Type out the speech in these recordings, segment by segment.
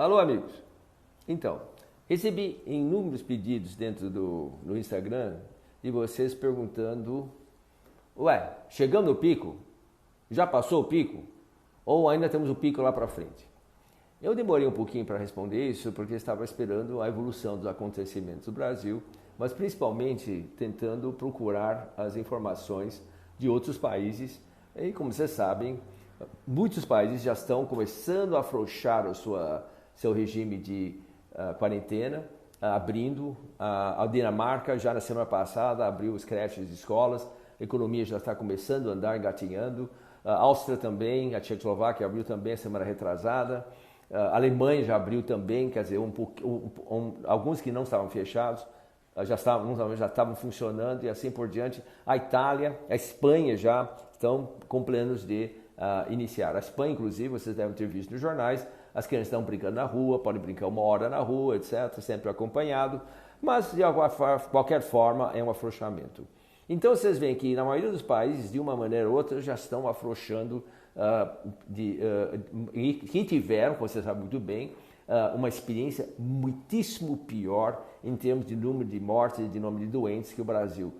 Alô, amigos. Então, recebi inúmeros pedidos dentro do Instagram de vocês perguntando: ué, chegamos no pico? Já passou o pico? Ou ainda temos o pico lá para frente? Eu demorei um pouquinho para responder isso porque estava esperando a evolução dos acontecimentos do Brasil, mas principalmente tentando procurar as informações de outros países. E como vocês sabem, muitos países já estão começando a afrouxar seu regime de quarentena, abrindo. A Dinamarca já na semana passada abriu as creches e escolas, a economia já está começando a andar, engatinhando. A Áustria também, a Tchecoslováquia abriu também a semana retrasada. A Alemanha já abriu também, quer dizer, alguns que não estavam fechados já estavam funcionando e assim por diante. A Itália, a Espanha já estão com planos de iniciar. A Espanha, inclusive, vocês devem ter visto nos jornais, as crianças estão brincando na rua, podem brincar 1 hora na rua, etc., sempre acompanhado, mas de qualquer forma é um afrouxamento. Então vocês veem que na maioria dos países, de uma maneira ou outra, já estão afrouxando e que tiveram, como você sabe muito bem, uma experiência muitíssimo pior em termos de número de mortes e de número de doentes que o Brasil.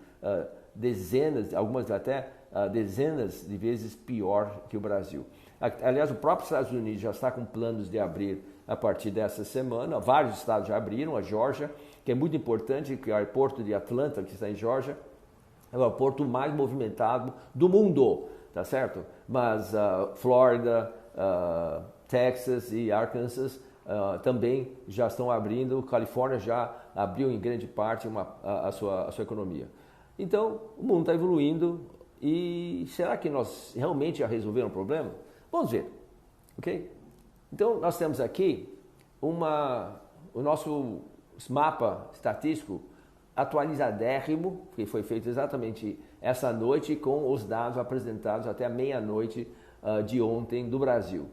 Algumas até dezenas de vezes pior que o Brasil. Aliás, o próprio Estados Unidos já está com planos de abrir a partir dessa semana. Vários estados já abriram, a Geórgia, que é muito importante, que é o aeroporto de Atlanta, que está em Geórgia, é o aeroporto mais movimentado do mundo, tá certo? Mas Flórida, Texas e Arkansas também já estão abrindo. Califórnia já abriu em grande parte a sua economia. Então, o mundo está evoluindo e será que nós realmente já resolvemos o problema? Vamos ver, ok? Então, nós temos aqui o nosso mapa estatístico atualizadérrimo, que foi feito exatamente essa noite com os dados apresentados até a meia-noite de ontem do Brasil.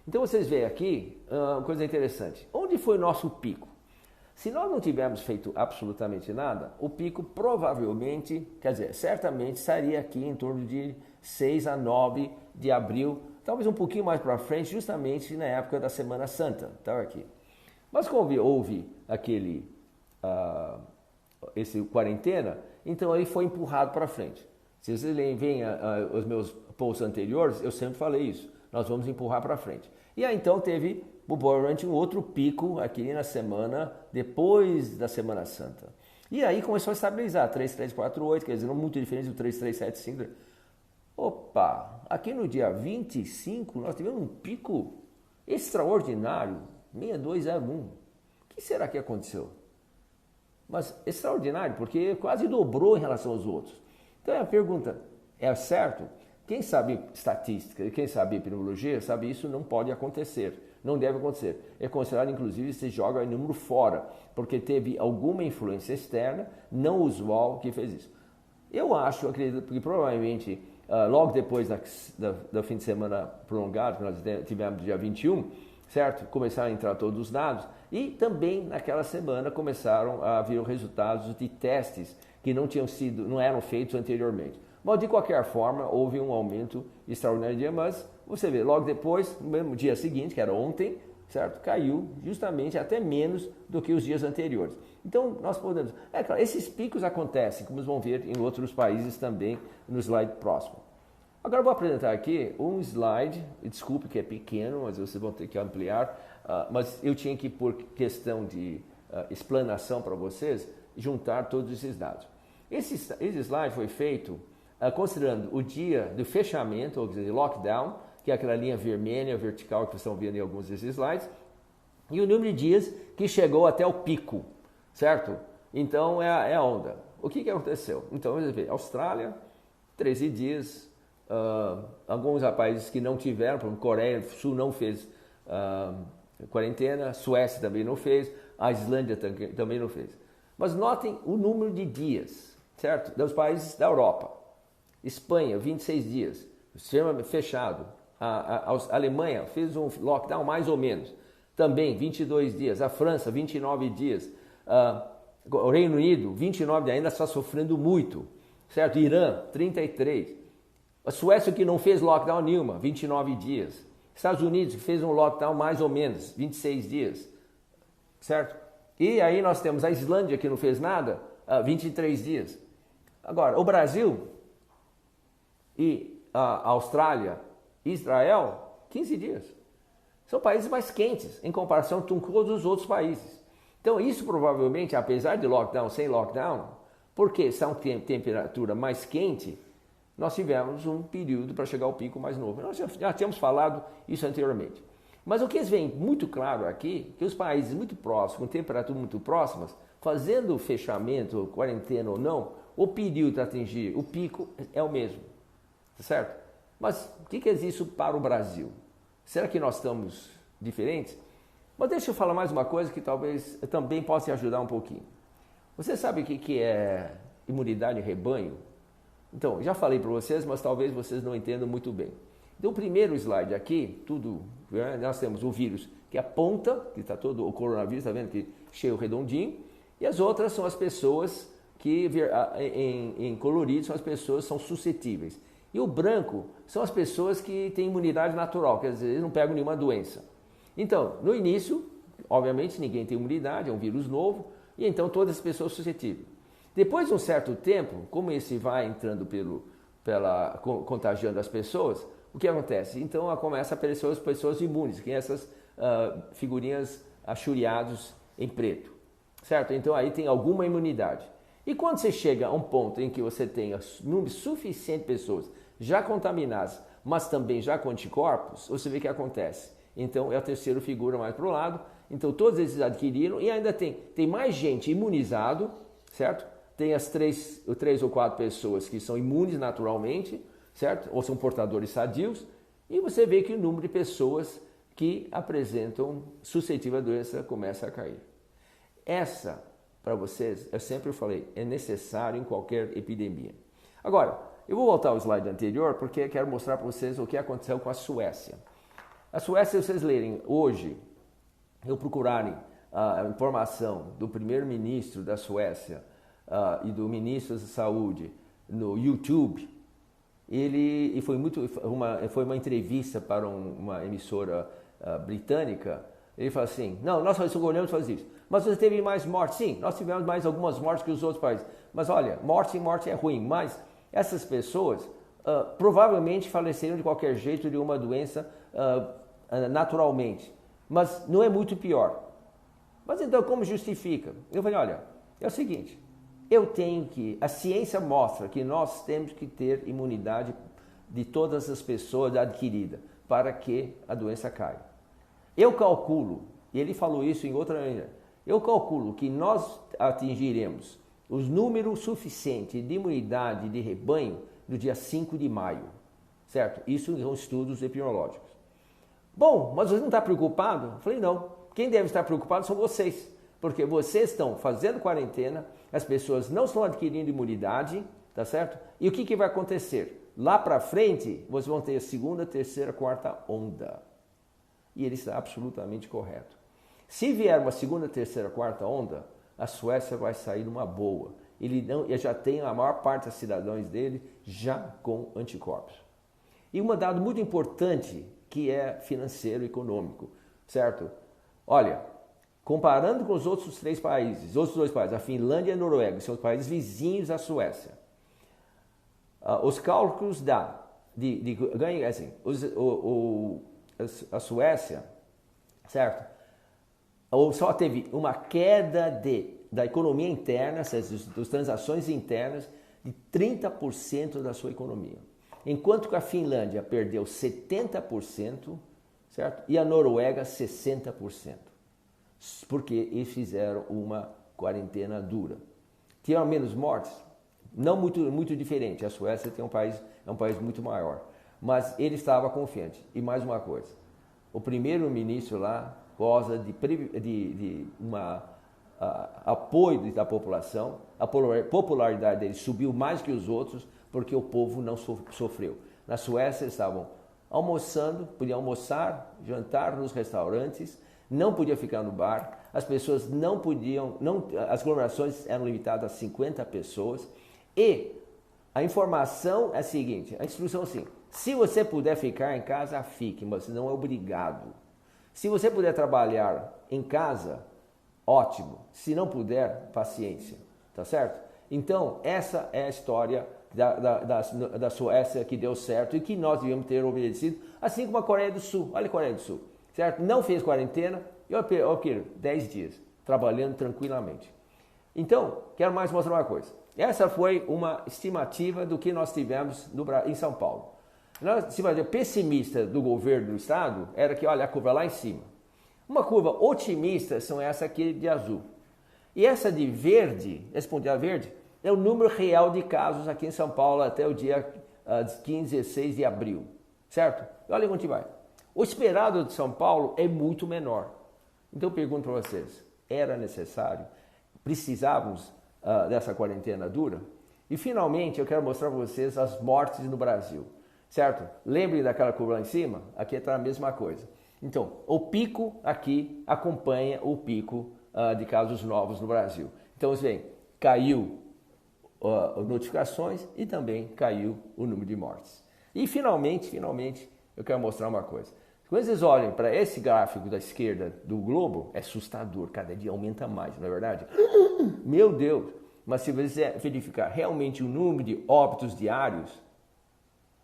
Então, vocês veem aqui uma coisa interessante. Onde foi o nosso pico? Se nós não tivermos feito absolutamente nada, o pico provavelmente, quer dizer, certamente estaria aqui em torno de 6 a 9 de abril, talvez um pouquinho mais para frente, justamente na época da Semana Santa, tá aqui. Mas como houve esse quarentena, então aí foi empurrado para frente. Se vocês veem os meus posts anteriores, eu sempre falei isso, nós vamos empurrar para frente. E aí então teve provavelmente um outro pico aqui na semana depois da Semana Santa. E aí começou a estabilizar, 3,348, quer dizer, não muito diferente do 3,375. Opa, aqui no dia 25 nós tivemos um pico extraordinário, 6201. O que será que aconteceu? Mas extraordinário, porque quase dobrou em relação aos outros. Então a pergunta, é certo? Quem sabe estatística, quem sabe epidemiologia, sabe isso não pode acontecer, não deve acontecer. É considerado, inclusive, se joga o número fora, porque teve alguma influência externa não usual que fez isso. Eu acredito que provavelmente, logo depois do fim de semana prolongado, que nós tivemos dia 21, certo? Começaram a entrar todos os dados e também naquela semana começaram a vir resultados de testes que não eram feitos anteriormente. Mas de qualquer forma houve um aumento extraordinário, mas você vê, logo depois, no mesmo dia seguinte, que era ontem, certo? Caiu justamente até menos do que os dias anteriores. Então nós podemos, claro, esses picos acontecem, como vocês vão ver em outros países também no slide próximo. Agora eu vou apresentar aqui um slide, desculpe que é pequeno, mas vocês vão ter que ampliar, mas eu tinha que, por questão de explanação para vocês, juntar todos esses dados. Esse slide foi feito considerando o dia do fechamento, ou seja, lockdown, que é aquela linha vermelha, vertical que vocês estão vendo em alguns desses slides, e o número de dias que chegou até o pico, certo? Então é a onda. O que aconteceu? Então, você vê, Austrália, 13 dias, alguns países que não tiveram, por exemplo, Coreia do Sul não fez quarentena, Suécia também não fez, a Islândia também não fez. Mas notem o número de dias, certo? Dos países da Europa. Espanha, 26 dias, sistema fechado. A Alemanha fez um lockdown mais ou menos, também 22 dias. A França, 29 dias. O Reino Unido, 29 ainda está sofrendo muito, certo? Irã, 33. A Suécia, que não fez lockdown nenhuma, 29 dias. Estados Unidos fez um lockdown mais ou menos, 26 dias, certo? E aí nós temos a Islândia, que não fez nada, 23 dias. Agora, o Brasil e a Austrália e Israel, 15 dias. São países mais quentes em comparação com todos os outros países. Então isso provavelmente, apesar de lockdown, sem lockdown, porque são temperatura mais quente, nós tivemos um período para chegar ao pico mais novo. Nós já tínhamos falado isso anteriormente. Mas o que vem muito claro aqui, que os países muito próximos, com temperaturas muito próximas, fazendo fechamento, quarentena ou não, o período para atingir o pico é o mesmo, certo? Mas o que é isso para o Brasil? Será que nós estamos diferentes? Mas deixa eu falar mais uma coisa que talvez também possa ajudar um pouquinho. Você sabe o que é imunidade em rebanho? Então, já falei para vocês, mas talvez vocês não entendam muito bem. Então, o primeiro slide aqui, nós temos o vírus que aponta, que está todo o coronavírus, está vendo que cheio redondinho, e as outras são as pessoas que, em colorido, são as pessoas que são suscetíveis. E o branco são as pessoas que têm imunidade natural, quer dizer, eles não pegam nenhuma doença. Então, no início, obviamente, ninguém tem imunidade, é um vírus novo, e então todas as pessoas suscetíveis. Depois de um certo tempo, como esse vai entrando contagiando as pessoas, o que acontece? Então começa a aparecer as pessoas imunes, que são essas figurinhas achuriadas em preto, certo? Então aí tem alguma imunidade. E quando você chega a um ponto em que você tem um número suficiente de pessoas já contaminadas, mas também já com anticorpos, você vê o que acontece. Então é a terceira figura mais para o lado, então todos eles adquiriram e ainda tem mais gente imunizado, certo? Tem as três ou quatro pessoas que são imunes naturalmente, certo? Ou são portadores sadios, e você vê que o número de pessoas que apresentam suscetível à doença começa a cair. Essa, para vocês, eu sempre falei, é necessário em qualquer epidemia. Agora, eu vou voltar ao slide anterior porque quero mostrar para vocês o que aconteceu com a Suécia. A Suécia, se vocês lerem hoje, ou procurarem a informação do primeiro-ministro da Suécia, e do ministro da Saúde no YouTube, foi uma entrevista para uma emissora britânica. Ele falou assim: não, nós escolhemos fazer isso, mas você teve mais mortes? Sim, nós tivemos mais algumas mortes que os outros países, mas olha, morte é ruim, mas essas pessoas provavelmente faleceram de qualquer jeito de uma doença naturalmente, mas não é muito pior. Mas então como justifica? Eu falei, olha, é o seguinte, a ciência mostra que nós temos que ter imunidade de todas as pessoas adquirida para que a doença caia. Eu calculo, e ele falou isso em outra maneira, eu calculo que nós atingiremos os números suficientes de imunidade de rebanho no dia 5 de maio, certo? Isso são estudos epidemiológicos. Bom, mas você não está preocupado? Eu falei, não. Quem deve estar preocupado são vocês, porque vocês estão fazendo quarentena, as pessoas não estão adquirindo imunidade, tá certo? E o que vai acontecer? Lá para frente, vocês vão ter a segunda, terceira, quarta onda. E ele está absolutamente correto. Se vier uma segunda, terceira, quarta onda, a Suécia vai sair numa boa. Ele já tem a maior parte dos cidadãos dele já com anticorpos. E um dado muito importante que é financeiro e econômico, certo? Olha, comparando com os outros dois países, a Finlândia e a Noruega, que são os países vizinhos à Suécia, os cálculos de ganho, assim, a Suécia, certo? Só teve uma queda da economia interna, das transações internas, de 30% da sua economia. Enquanto que a Finlândia perdeu 70%, certo? E a Noruega 60%. Porque eles fizeram uma quarentena dura. Tiveram menos mortes? Não muito diferente. A Suécia é um país muito maior. Mas ele estava confiante. E mais uma coisa. O primeiro-ministro lá goza de apoio da população. A popularidade dele subiu mais que os outros porque o povo não sofreu. Na Suécia eles estavam almoçando, podiam almoçar, jantar nos restaurantes, não podia ficar no bar, as pessoas não podiam, as aglomerações eram limitadas a 50 pessoas e a informação é a seguinte, a instrução é assim, Se você puder ficar em casa, fique, mas não é obrigado. Se você puder trabalhar em casa, ótimo. Se não puder, paciência, tá certo? Então, essa é a história da Suécia que deu certo e que nós devíamos ter obedecido, assim como a Coreia do Sul. Olha a Coreia do Sul, certo? Não fez quarentena, eu quero 10 dias, trabalhando tranquilamente. Então, quero mais mostrar uma coisa. Essa foi uma estimativa do que nós tivemos em São Paulo. A estimativa pessimista do governo do estado era que, olha, a curva lá em cima. Uma curva otimista são essa aqui de azul. E essa de verde, esse pontinho verde, é o número real de casos aqui em São Paulo até o dia 15, 16 de abril, certo? Olha onde vai. O esperado de São Paulo é muito menor. Então eu pergunto para vocês, era necessário? Precisávamos dessa quarentena dura? E finalmente eu quero mostrar para vocês as mortes no Brasil, certo? Lembrem daquela curva lá em cima? Aqui está a mesma coisa. Então, o pico aqui acompanha o pico de casos novos no Brasil. Então, vocês veem, caiu notificações e também caiu o número de mortes. E finalmente, eu quero mostrar uma coisa. Quando vocês olhem para esse gráfico da esquerda do globo, é assustador, cada dia aumenta mais, não é verdade? Meu Deus! Mas se você verificar realmente o número de óbitos diários,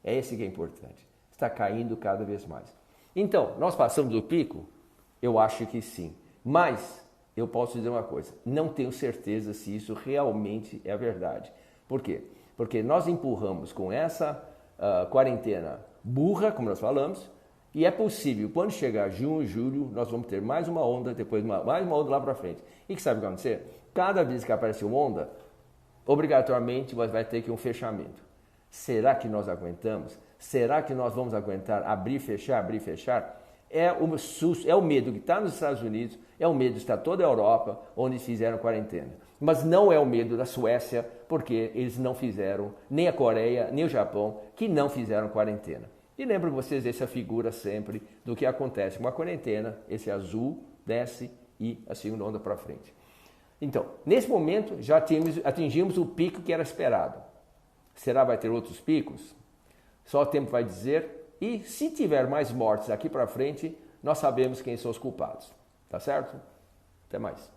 é esse que é importante. Está caindo cada vez mais. Então, nós passamos do pico? Eu acho que sim. Mas eu posso dizer uma coisa, não tenho certeza se isso realmente é a verdade. Por quê? Porque nós empurramos com essa quarentena burra, como nós falamos, e é possível, quando chegar junho, julho, nós vamos ter mais uma onda, depois mais uma onda lá para frente. E que sabe o que vai acontecer? Cada vez que aparece uma onda, obrigatoriamente vai ter que um fechamento. Será que nós aguentamos? Será que nós vamos aguentar abrir, fechar? É o medo que está nos Estados Unidos, é o medo que está toda a Europa, onde fizeram quarentena. Mas não é o medo da Suécia, porque eles não fizeram, nem a Coreia, nem o Japão, que não fizeram quarentena. E lembro vocês essa figura sempre do que acontece com a quarentena, esse azul desce e a segunda onda para frente. Então, nesse momento, já atingimos o pico que era esperado. Será que vai ter outros picos? Só o tempo vai dizer. E se tiver mais mortes aqui para frente, nós sabemos quem são os culpados. Tá certo? Até mais.